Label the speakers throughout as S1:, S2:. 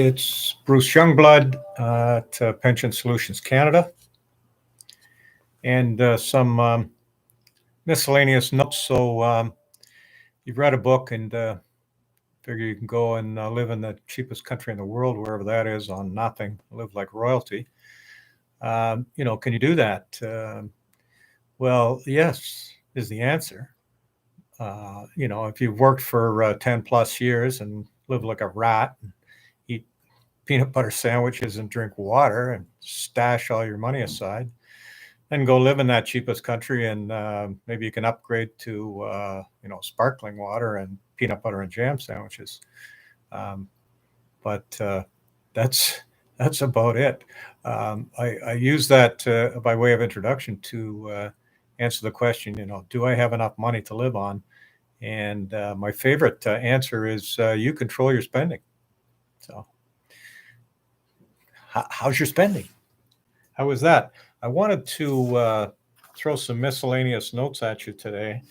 S1: It's Bruce Youngblood at Pension Solutions Canada, and some miscellaneous notes. So you've read a book and figure you can go and live in the cheapest country in the world, wherever that is, on nothing, live like royalty. Can you do that? Well, yes, is the answer. If you've worked for 10 plus years and live like a rat, and eat peanut butter sandwiches and drink water and stash all your money aside, then go live in that cheapest country, and maybe you can upgrade to sparkling water and peanut butter and jam sandwiches. But that's about it. I use that by way of introduction to answer the question, do I have enough money to live on? And my favorite answer is you control your spending. So how's your spending? How was that? I wanted to throw some miscellaneous notes at you today.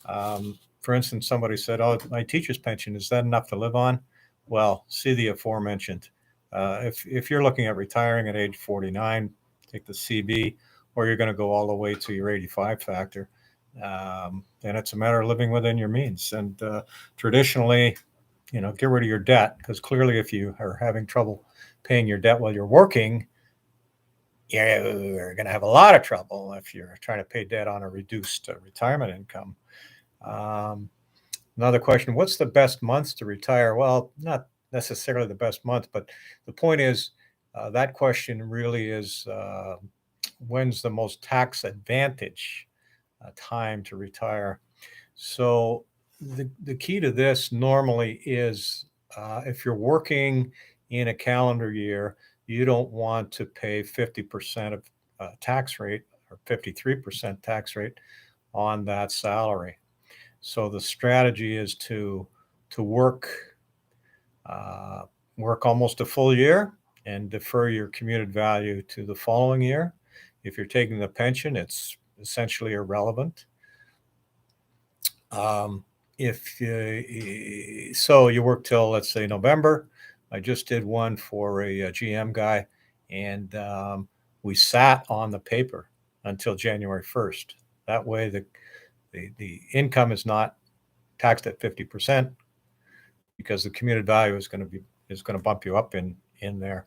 S1: For instance, somebody said, "Oh, my teacher's pension, is that enough to live on?" Well, see the aforementioned. If you're looking at retiring at age 49, take the CB, or you're going to go all the way to your 85 factor, then it's a matter of living within your means. And traditionally, get rid of your debt, because clearly if you are having trouble paying your debt while you're working, you're going to have a lot of trouble if you're trying to pay debt on a reduced retirement income. Another question, what's the best month to retire? Well, not necessarily the best month, but the point is that question really is when's the most tax advantage time to retire? So the key to this normally is if you're working in a calendar year, you don't want to pay 50% of tax rate or 53% tax rate on that salary. So the strategy is to work almost a full year and defer your commuted value to the following year. If you're taking the pension, it's essentially irrelevant. So you work till, let's say, November. I just did one for a GM guy, and we sat on the paper until January 1st. That way the income is not taxed at 50%, because the commuted value is going to bump you up in there.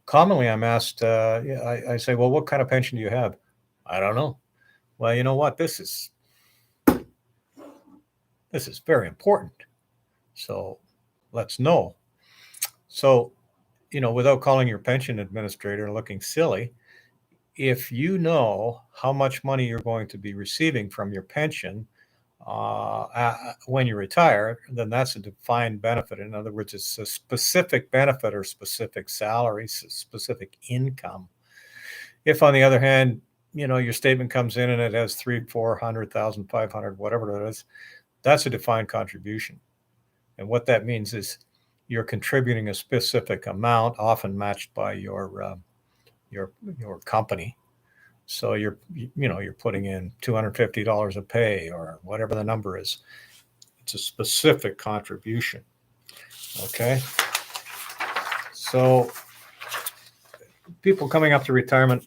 S1: Commonly I'm asked, I say, well, what kind of pension do you have? I don't know. Well, you know what? This is very important. So let's know. So, without calling your pension administrator looking silly, if you know how much money you're going to be receiving from your pension when you retire, then that's a defined benefit. In other words, it's a specific benefit or specific salary, specific income. If, on the other hand, your statement comes in and it has 300, 400,000, 500, whatever it is, that's a defined contribution. And what that means is you're contributing a specific amount, often matched by your company. So you're putting in $250 a pay or whatever the number is. It's a specific contribution. Okay. So people coming up to retirement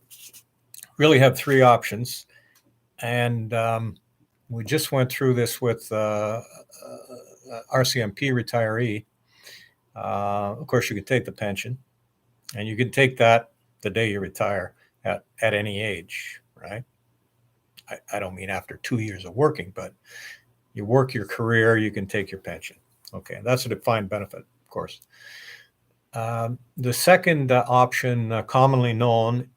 S1: really have three options. And we just went through this with RCMP retiree. Of course, you could take the pension, and you can take that the day you retire at any age, right? I don't mean after 2 years of working, but you work your career, you can take your pension. Okay, that's a defined benefit, of course. The second option, commonly known,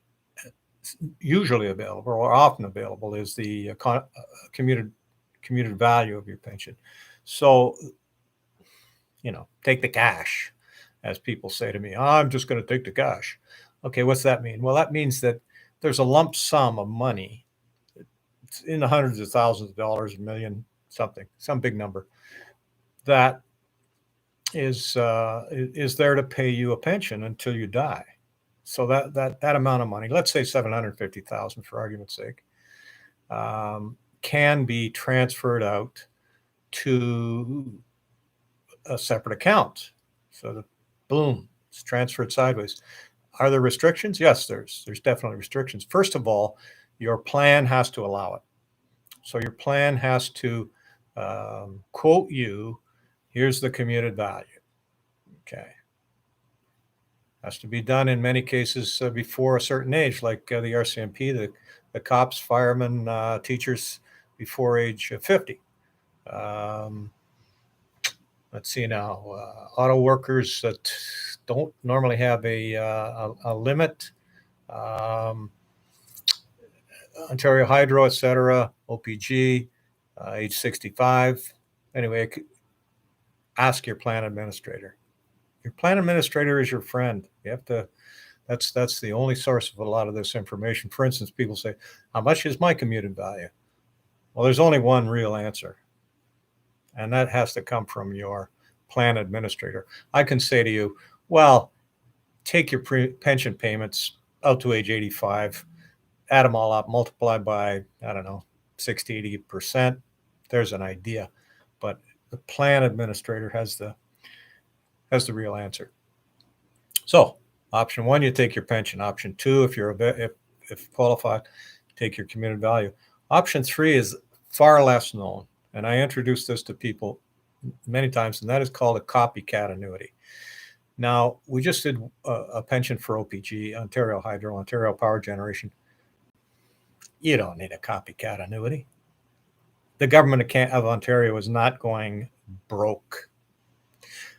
S1: usually available or often available, is the commuted value of your pension. So, take the cash, as people say to me. I'm just going to take the cash. Okay, what's that mean? Well, that means that there's a lump sum of money. It's in the hundreds of thousands of dollars, a million, something, some big number, that is there to pay you a pension until you die. So that amount of money, let's say $750,000 for argument's sake, can be transferred out to a separate account. So the Boom, it's transferred sideways. Are there restrictions? Yes, there's definitely restrictions. First of all, your plan has to allow it. So your plan has to quote you, here's the commuted value. Okay. Has to be done in many cases before a certain age, like the RCMP, the cops, firemen, teachers before age 50. Let's see now, auto workers that don't normally have a limit. Ontario Hydro, etc., OPG, age 65. Anyway, ask your plan administrator. Your plan administrator is your friend. You have to. That's the only source of a lot of this information. For instance, people say, "How much is my commuted value?" Well, there's only one real answer, and that has to come from your plan administrator. I can say to you, "Well, take your pension payments out to age 85, add them all up, multiply by, I don't know, 60, 80%. There's an idea." But the plan administrator has the real answer. So option one, you take your pension. Option two, if you're if qualified, take your commuted value. Option three is far less known, and I introduced this to people many times, and that is called a copycat annuity. Now, we just did a pension for OPG, Ontario Hydro, Ontario Power Generation. You don't need a copycat annuity. The government of Ontario is not going broke.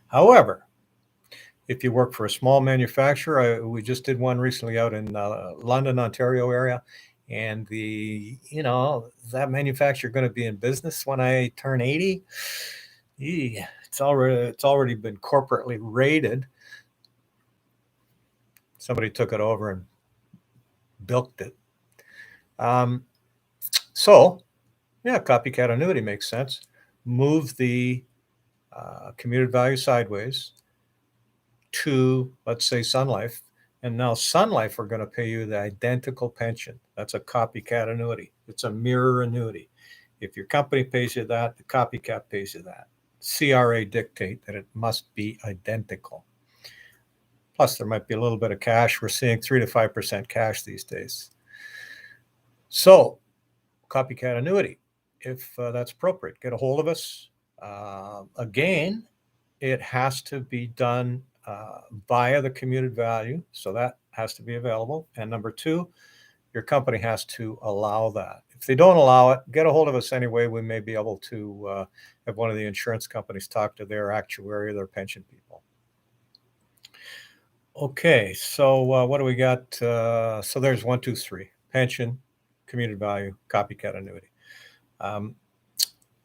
S1: However, if you work for a small manufacturer, we just did one recently out in London, Ontario area, and that manufacturer going to be in business when I turn 80. It's already been corporately raided. Somebody took it over and bilked it. So, yeah, copycat annuity makes sense. Move the commuted value sideways to, let's say, Sun Life. And now Sun Life are going to pay you the identical pension. That's a copycat annuity. It's a mirror annuity. If your company pays you that, the copycat pays you that. CRA dictate that it must be identical. Plus, there might be a little bit of cash. We're seeing 3 to 5% cash these days. So, copycat annuity, if that's appropriate, get a hold of us. Again, it has to be done via the commuted value. So that has to be available. And number two, your company has to allow that. If they don't allow it, get a hold of us anyway. We may be able to have one of the insurance companies talk to their actuary or their pension people. Okay, so what do we got? So there's 1, 2, 3: pension, commuted value, copycat annuity.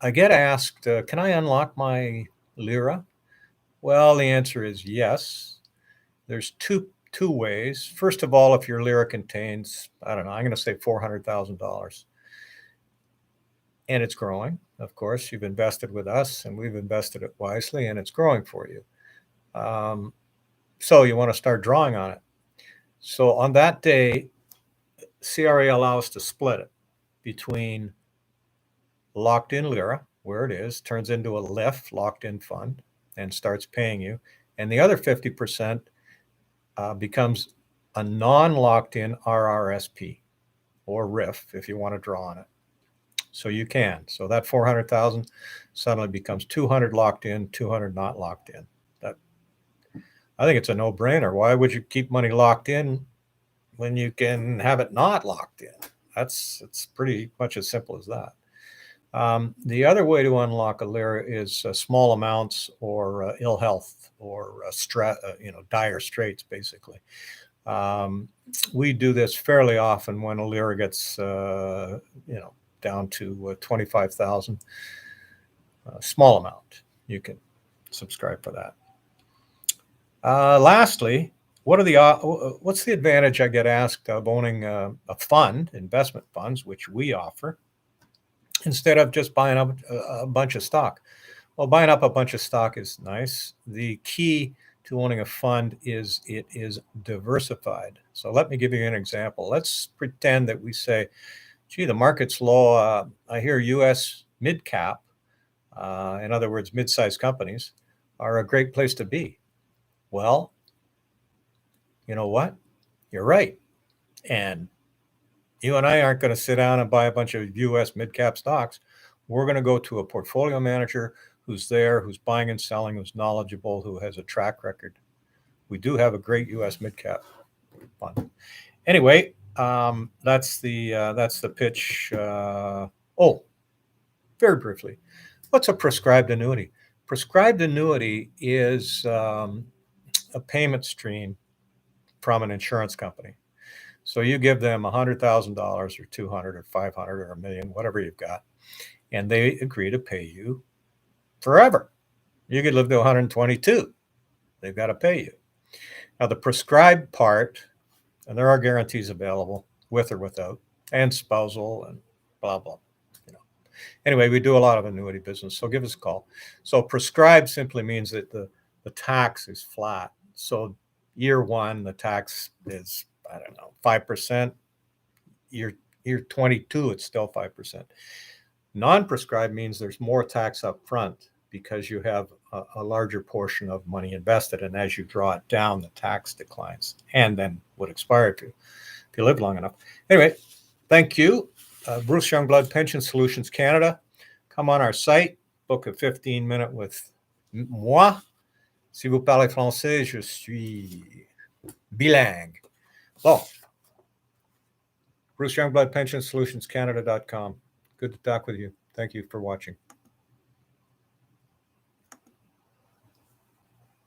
S1: I get asked, can I unlock my Lira? Well, the answer is yes. There's two ways. First of all, if your Lira contains, I don't know, I'm going to say $400,000, and it's growing, of course, you've invested with us, and we've invested it wisely, and it's growing for you. So you want to start drawing on it. So on that day, CRA allows to split it between locked in Lira, where it is, turns into a LIF, locked in fund, and starts paying you. And the other 50% becomes a non-locked in RRSP or RIF if you want to draw on it. So you can. So that 400,000 suddenly becomes 200 locked in, 200 not locked in. I think it's a no-brainer. Why would you keep money locked in when you can have it not locked in? It's pretty much as simple as that. The other way to unlock a Lira is small amounts or ill health or dire straits, basically. We do this fairly often when a Lira gets, down to 25,000. Small amount. You can subscribe for that. Lastly, what's the advantage I get asked of owning a fund, investment funds, which we offer, instead of just buying up a bunch of stock? Well, buying up a bunch of stock is nice. The key to owning a fund is it is diversified. So let me give you an example. Let's pretend that we say, gee, the market's low. I hear U.S. mid-cap, in other words, mid-sized companies, are a great place to be. Well, you know what? You're right. And you and I aren't going to sit down and buy a bunch of US mid-cap stocks. We're going to go to a portfolio manager who's there, who's buying and selling, who's knowledgeable, who has a track record. We do have a great US mid-cap fund. Anyway, that's the pitch. Very briefly, what's a prescribed annuity? Prescribed annuity is a payment stream from an insurance company. So you give them $100,000 or 200 or 500 or a million, whatever you've got, and they agree to pay you forever. You could live to 122. They've got to pay you. Now the prescribed part, and there are guarantees available with or without, and spousal and blah blah. You know. Anyway, we do a lot of annuity business, so give us a call. So prescribed simply means that the tax is flat. So year one, the tax is, I don't know, 5%. Year 22, it's still 5%. Non-prescribed means there's more tax up front because you have a larger portion of money invested, and as you draw it down, the tax declines and then would expire if you live long enough. Anyway, thank you. Bruce Youngblood Pension Solutions Canada. Come on our site, book a 15-minute with moi. Si vous parlez français, je suis bilingue. Bon. Bruce Youngblood Pension Solutions Canada.com. Good to talk with you. Thank you for watching.